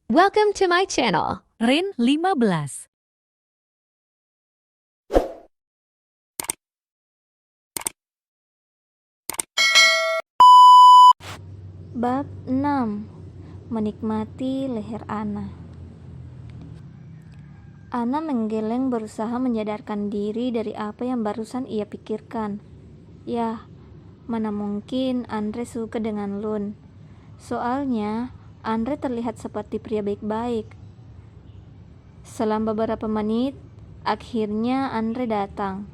Welcome to my channel. Rin 15. Bab 6. Menikmati leher Ana. Ana menggeleng berusaha menyadarkan diri dari apa yang barusan ia pikirkan. Yah, mana mungkin Andre suka dengan Lun. Soalnya, Andre terlihat seperti pria baik-baik. Selama beberapa menit, akhirnya Andre datang.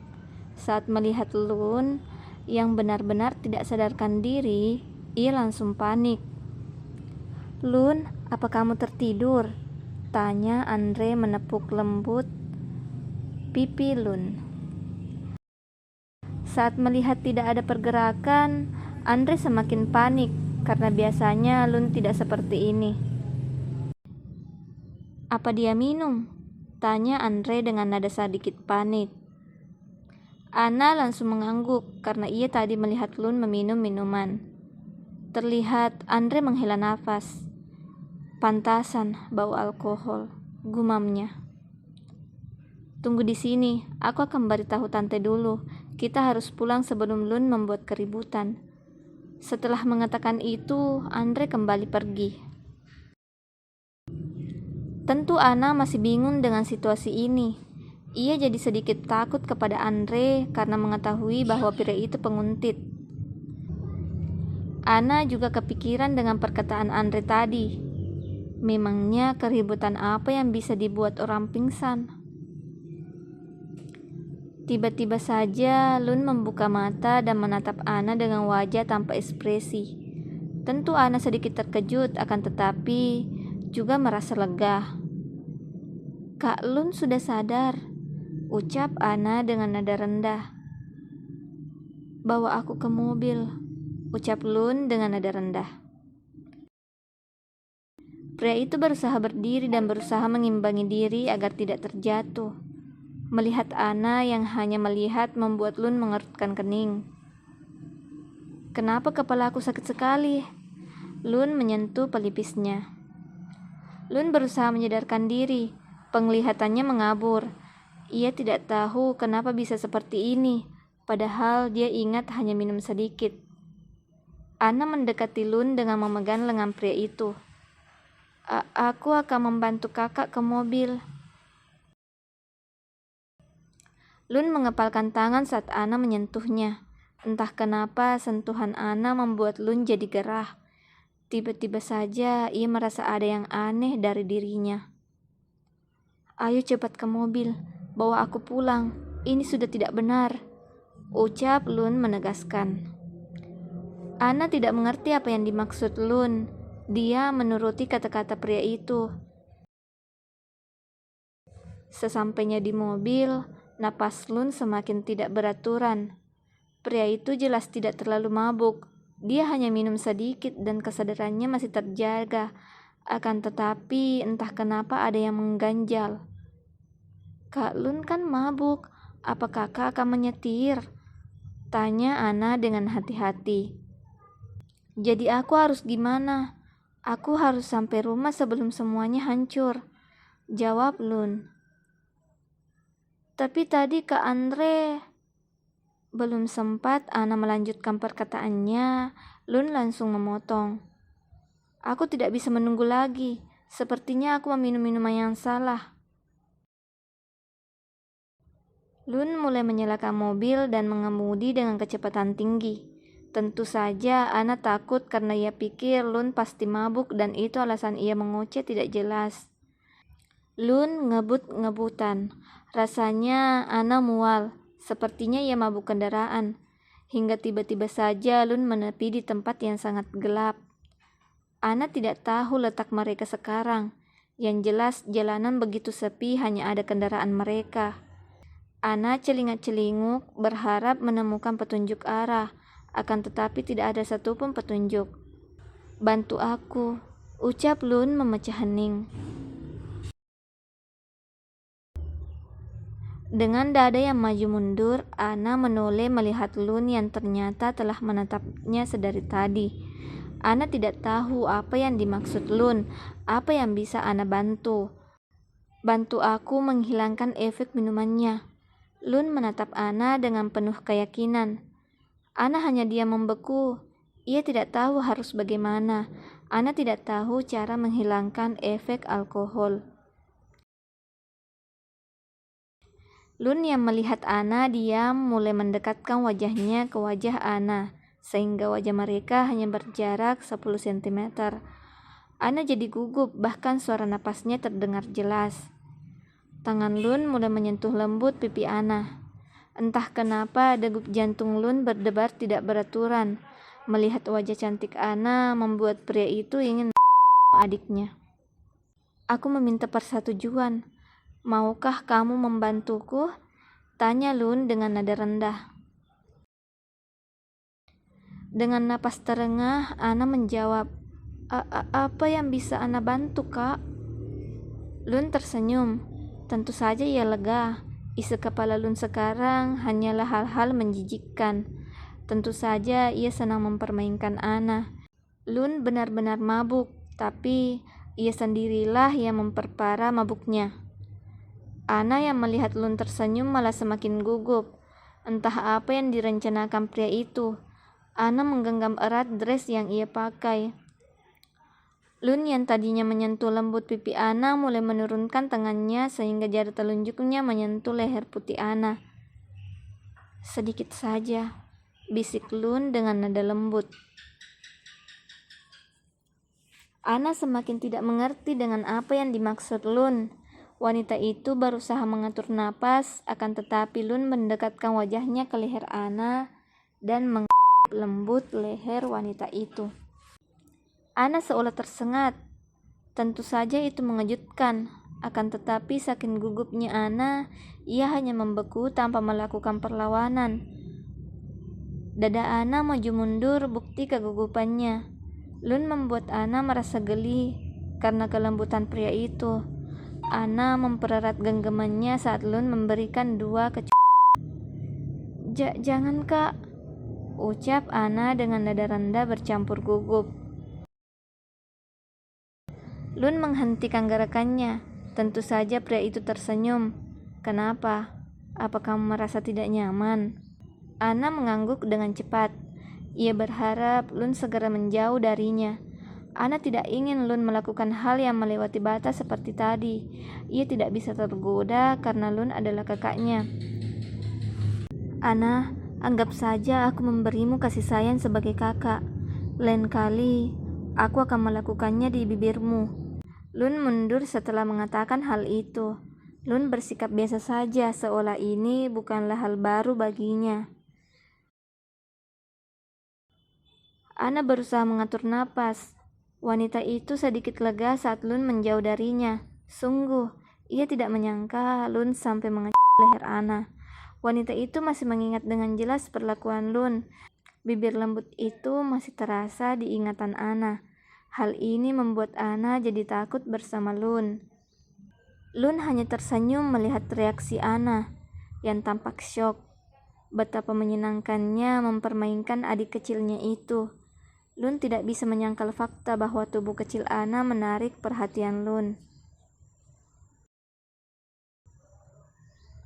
Saat melihat Lun yang benar-benar tidak sadarkan diri, ia langsung panik. "Lun, apa kamu tertidur?" tanya Andre menepuk lembut pipi Lun. Saat melihat tidak ada pergerakan, Andre semakin panik karena biasanya Lun tidak seperti ini. "Apa dia minum?" tanya Andre dengan nada sedikit panik. Ana langsung mengangguk karena ia tadi melihat Lun meminum minuman. Terlihat Andre menghela nafas. "Pantasan bau alkohol," gumamnya. "Tunggu di sini, aku akan beritahu tante dulu. Kita harus pulang sebelum Lun membuat keributan." Setelah mengatakan itu, Andre kembali pergi. Tentu Ana masih bingung dengan situasi ini. Ia jadi sedikit takut kepada Andre karena mengetahui bahwa pria itu penguntit. Ana juga kepikiran dengan perkataan Andre tadi. Memangnya keributan apa yang bisa dibuat orang pingsan? Tiba-tiba saja Lun membuka mata dan menatap Ana dengan wajah tanpa ekspresi. Tentu Ana sedikit terkejut, akan tetapi juga merasa lega. "Kak Lun sudah sadar," ucap Ana dengan nada rendah. "Bawa aku ke mobil," ucap Lun dengan nada rendah. Pria itu berusaha berdiri dan berusaha mengimbangi diri agar tidak terjatuh. Melihat Ana yang hanya melihat membuat Lun mengerutkan kening. "Kenapa kepala aku sakit sekali?" Lun menyentuh pelipisnya. Lun berusaha menyadarkan diri. Penglihatannya mengabur. Ia tidak tahu kenapa bisa seperti ini, padahal dia ingat hanya minum sedikit. Ana mendekati Lun dengan memegang lengan pria itu. Aku akan membantu kakak ke mobil." Lun mengepalkan tangan saat Ana menyentuhnya. Entah kenapa sentuhan Ana membuat Lun jadi gerah. Tiba-tiba saja ia merasa ada yang aneh dari dirinya. "Ayo cepat ke mobil, bawa aku pulang. Ini sudah tidak benar," ucap Lun menegaskan. Ana tidak mengerti apa yang dimaksud Lun. Dia menuruti kata-kata pria itu. Sesampainya di mobil, napas Lun semakin tidak beraturan. Pria itu jelas tidak terlalu mabuk. Dia hanya minum sedikit dan kesadarannya masih terjaga. Akan tetapi entah kenapa ada yang mengganjal. "Kak Lun kan mabuk. Apa kakak akan menyetir?" tanya Ana dengan hati-hati. "Jadi aku harus gimana? Aku harus sampai rumah sebelum semuanya hancur," jawab Lun. "Tapi tadi Kak Andre..." Belum sempat Ana melanjutkan perkataannya, Lun langsung memotong. "Aku tidak bisa menunggu lagi. Sepertinya aku meminum minuman yang salah." Lun mulai menyalakan mobil dan mengemudi dengan kecepatan tinggi. Tentu saja Ana takut karena ia pikir Lun pasti mabuk dan itu alasan ia mengoceh tidak jelas. Lun ngebut-ngebutan. Rasanya Ana mual. Sepertinya ia mabuk kendaraan. Hingga tiba-tiba saja Lun menepi di tempat yang sangat gelap. Ana tidak tahu letak mereka sekarang. Yang jelas jalanan begitu sepi, hanya ada kendaraan mereka. Ana celingat-celinguk berharap menemukan petunjuk arah. Akan tetapi tidak ada satupun petunjuk. "Bantu aku," ucap Lun memecah hening. Dengan dada yang maju mundur, Ana menoleh melihat Lun yang ternyata telah menatapnya sedari tadi. Ana tidak tahu apa yang dimaksud Lun, apa yang bisa Ana bantu. Bantu aku menghilangkan efek minumannya. Lun menatap Ana dengan penuh keyakinan. Ana hanya diam membeku. Ia tidak tahu harus bagaimana. Ana tidak tahu cara menghilangkan efek alkohol. Lun yang melihat Ana diam mulai mendekatkan wajahnya ke wajah Ana, sehingga wajah mereka hanya berjarak 10 cm. Ana jadi gugup, bahkan suara napasnya terdengar jelas. Tangan Lun mulai menyentuh lembut pipi Ana. Entah kenapa degup jantung Lun berdebar tidak beraturan. Melihat wajah cantik Ana membuat pria itu ingin adiknya. Aku meminta persetujuan. Maukah kamu membantuku? Tanya Lun dengan nada rendah. Dengan napas terengah, Ana menjawab, Apa yang bisa Ana bantu, Kak?" Lun tersenyum. Tentu saja ia lega. Isi kepala Lun sekarang hanyalah hal-hal menjijikkan. Tentu saja ia senang mempermainkan Ana. Lun benar-benar mabuk, tapi ia sendirilah yang memperparah mabuknya. Ana yang melihat Lun tersenyum malah semakin gugup. Entah apa yang direncanakan pria itu. Ana menggenggam erat dress yang ia pakai. Lun yang tadinya menyentuh lembut pipi Ana mulai menurunkan tangannya sehingga jari telunjuknya menyentuh leher putih Ana. "Sedikit saja," bisik Lun dengan nada lembut. Ana semakin tidak mengerti dengan apa yang dimaksud Lun. Wanita itu berusaha mengatur napas, akan tetapi Lun mendekatkan wajahnya ke leher Ana dan lembut leher wanita itu. Ana seolah tersengat. Tentu saja itu mengejutkan, akan tetapi saking gugupnya Ana, ia hanya membeku tanpa melakukan perlawanan. Dada Ana maju mundur bukti kegugupannya. Lun membuat Ana merasa geli karena kelembutan pria itu. Ana mempererat genggamannya saat Lun memberikan dua "Jangan, Kak," ucap Ana dengan nada rendah bercampur gugup. Lun menghentikan gerakannya. Tentu saja pria itu tersenyum. "Kenapa? Apa kamu merasa tidak nyaman?" Ana mengangguk dengan cepat. Ia berharap Lun segera menjauh darinya. Ana tidak ingin Lun melakukan hal yang melewati batas seperti tadi. Ia tidak bisa tergoda karena Lun adalah kakaknya. "Ana, anggap saja aku memberimu kasih sayang sebagai kakak. Lain kali, aku akan melakukannya di bibirmu." Lun mundur setelah mengatakan hal itu. Lun bersikap biasa saja, seolah ini bukanlah hal baru baginya. Ana berusaha mengatur napas. Wanita itu sedikit lega saat Lun menjauh darinya. Sungguh, ia tidak menyangka Lun sampai leher Ana. Wanita itu masih mengingat dengan jelas perlakuan Lun. Bibir lembut itu masih terasa di ingatan Ana. Hal ini membuat Ana jadi takut bersama Lun. Lun hanya tersenyum melihat reaksi Ana yang tampak syok. Betapa menyenangkannya mempermainkan adik kecilnya itu. Lun tidak bisa menyangkal fakta bahwa tubuh kecil Ana menarik perhatian Lun.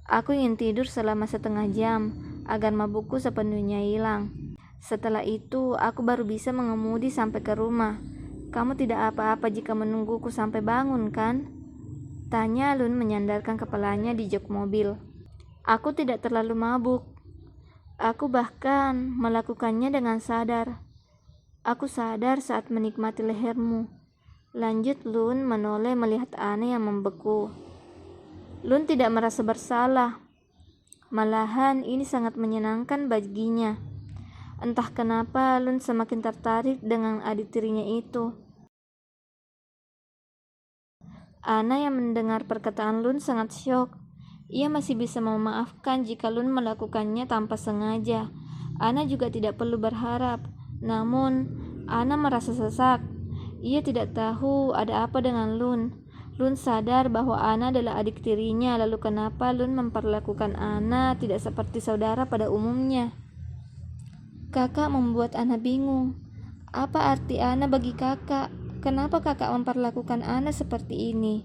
Aku ingin tidur selama setengah jam agar mabukku sepenuhnya hilang. Setelah itu, aku baru bisa mengemudi sampai ke rumah. Kamu tidak apa-apa jika menungguku sampai bangun, kan? Tanya Lun menyandarkan kepalanya di jok mobil. Aku tidak terlalu mabuk. Aku bahkan melakukannya dengan sadar. Aku sadar saat menikmati lehermu. Lanjut Lun menoleh melihat Ana yang membeku. Lun tidak merasa bersalah. Malahan ini sangat menyenangkan baginya. Entah kenapa Lun semakin tertarik dengan adik tirinya itu. Ana yang mendengar perkataan Lun sangat syok. Ia masih bisa memaafkan jika Lun melakukannya tanpa sengaja. Ana juga tidak perlu berharap. Namun, Ana merasa sesak. Ia tidak tahu ada apa dengan Lun. Lun sadar bahwa Ana adalah adik tirinya, lalu kenapa Lun memperlakukan Ana tidak seperti saudara pada umumnya? Kakak membuat Ana bingung. Apa arti Ana bagi kakak? Kenapa kakak memperlakukan Ana seperti ini?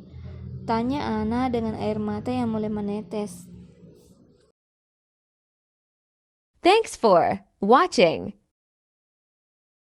Tanya Ana dengan air mata yang mulai menetes. Thanks for watching.